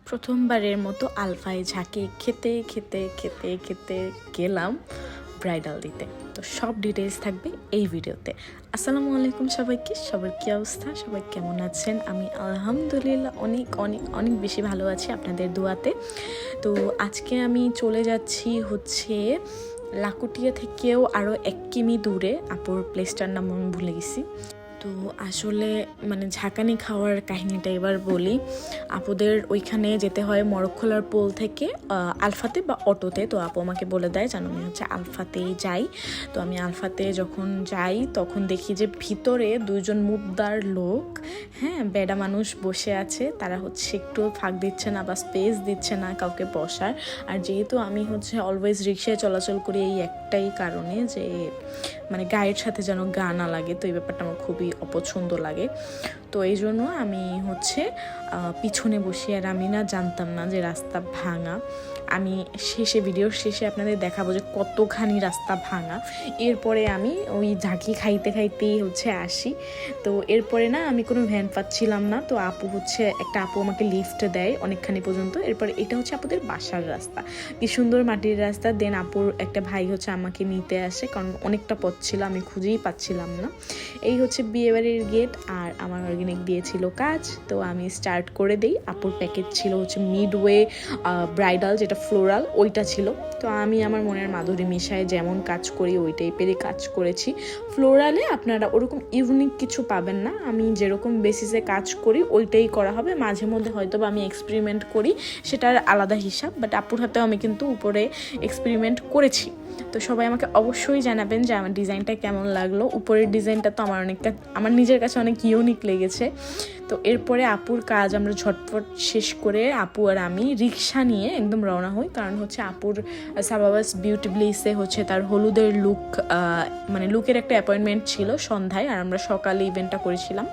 প্রথমবারের মতো আলফায় ঝাঁকে খেতে খেতে খেতে খেতে গেলাম ব্রাইডাল দিতে। তো সব ডিটেলস থাকবে এই ভিডিওতে। আসসালামু আলাইকুম সবাইকে, সবার কী অবস্থা, সবাই কেমন আছেন? আমি আলহামদুলিল্লাহ অনেক অনেক অনেক বেশি ভালো আছি আপনাদের দোয়াতে। তো আজকে আমি চলে যাচ্ছি লাকুটিয়া থেকেও আরও 1 কিমি দূরে। আপুর প্লেসটার নাম আমি ভুলে গেছি। তো আসলে ঝাঁকানি খাওয়ার কাহিনীটা এবার বলি। আপুদের ওইখানে যেতে হয় মরক্কোলার পোল থেকে আলফাতে বা অটোতে। তো আপু আমাকে বলে দেয় যেন আমি আলফাতেই যাই। তো আমি আলফাতে যখন যাই তখন দেখি যে ভিতরে 2জন মুখদার লোক, বেডা মানুষ বসে আছে। তারা একটু ফাঁক দিচ্ছে না বা স্পেস দিচ্ছে না কাউকে বসার। আর যেহেতু আমি অলওয়েজ রিক্সায় চলাচল করি এই একটাই কারণে যে গায়ের সাথে যেন গা না লাগে। তো এই ব্যাপারটা আমার খুবই অপছন্দ লাগে। তো এই জন্য আমি পিছনে বসি। আর আমি জানতাম না যে রাস্তা ভাঙা। আমি ভিডিওর শেষে আপনাদের দেখাবো যে কতখানি রাস্তা ভাঙা। এরপরে আমি ওই ঝাঁকি খাইতে খাইতেই আসি। তো এরপরে আমি কোনো ভ্যান পাচ্ছিলাম না। তো একটা আপু আমাকে লিফট দেয় অনেকখানি পর্যন্ত। এরপরে এটা আপুদের বাসার রাস্তা, কি সুন্দর মাটির রাস্তা। দেন আপুর একটা ভাই আমাকে নিতে আসে, কারণ অনেকটা পথ ছিল, আমি খুঁজেই পাচ্ছিলাম না। এই বিয়েবাড়ির গেট। আর আমার অর্গানিক দিয়েছিল কাজ, তো আমি স্টার্ট করে দিই। আপুর প্যাকেজ ছিল মিডওয়ে ব্রাইডাল, যেটা ফ্লোরাল, ওইটা ছিল। তো আমি আমার মনের মাধুরী মিশায় যেমন কাজ করি ওই টাইপেরই কাজ করেছি। ফ্লোরালে আপনারা ওরকম ইউনিক কিছু পাবেন না। আমি যেরকম বেসিসে কাজ করি ওইটাই করা হবে। মাঝে মধ্যে হয়তো বা আমি এক্সপেরিমেন্ট করি, সেটার আলাদা হিসাব। বাট আপুর হাতেও আমি কিন্তু উপরে এক্সপেরিমেন্ট করেছি। তো সবাই আমাকে অবশ্যই জানাবেন যে আমার ডিজাইনটা কেমন লাগলো। উপরের ডিজাইনটা তো আমার নিজের কাছে অনেক ইউনিক লেগেছে। তো এরপরে আপুর কাজ আমরা ঝটপট শেষ করে আপু আর আমি রিক্সা নিয়ে একদম রওনা হই। কারণ আপুর সাবাবাস বিউটি ব্লিসে তার হলুদের লুকের একটা অ্যাপয়েন্টমেন্ট ছিল সন্ধ্যায়, আর আমরা সকালে ইভেন্টটা করেছিলাম।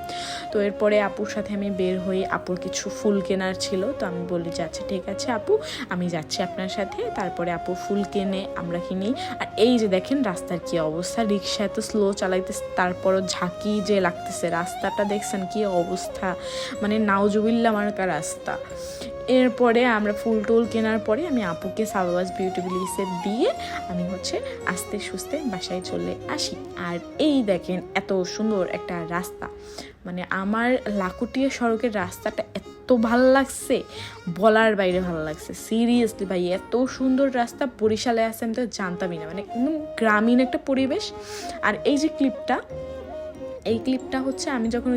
তো এরপরে আপুর সাথে আমি বের হই। আপুর কিছু ফুল কেনার ছিল, তো আমি বলি যে আচ্ছা ঠিক আছে আপু, আমি যাচ্ছি আপনার সাথে। তারপরে আপু ফুল কেনে, আমরা কিনি। আর এই যে দেখেন রাস্তার কি অবস্থা, রিক্সা এত স্লো চালাইতেছে, তারপরও ঝাঁকি যে লাগতেছে। রাস্তাটা দেখছেন কি অবস্থা, নাউজুবিল্লাহ মার্কা রাস্তা। এরপরে আমরা ফুল টুল কেনার পরে আমি আপুকে সাবাবাস বিউটি ব্লিসে দিয়ে আমি আস্তে সুস্তে বাসায় চলে আসি। আর এই দেখেন এত সুন্দর একটা রাস্তা, আমার লাকুটিয়া সড়কের রাস্তাটা এত ভালো লাগছে, বলার বাইরে ভালো লাগছে। সিরিয়াসলি ভাই, এত সুন্দর রাস্তা বরিশালে আছে আমি তো জানতামই না। একদম গ্রামীণ একটা পরিবেশ। আর এই যে এই ক্লিপটা আমি যখন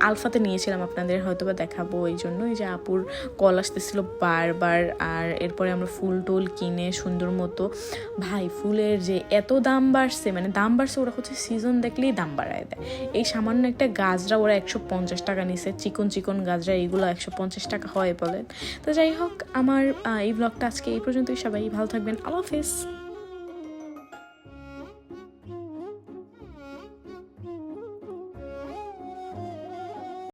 আলফাতে নিয়েছিলাম, আপনাদের হয়তো বা দেখাবো এই জন্য। এই যে আপুর কল আসতেছিল বারবার। আর এরপরে আমরা ফুল টুল কিনে সুন্দর মতো, ভাই ফুলের যে এত দাম বাড়ছে, ওরা সিজন দেখলেই দাম বাড়ায় দেয়। এই সামান্য একটা গাজরা ওরা 150 টাকা নিছে, চিকন গাজরা, এইগুলো 150 টাকা হয় বলেন। তো যাই হোক, আমার এই ব্লগটা আজকে এই পর্যন্তই। সবাই ভালো থাকবেন, আল্লাহ হাফেজ।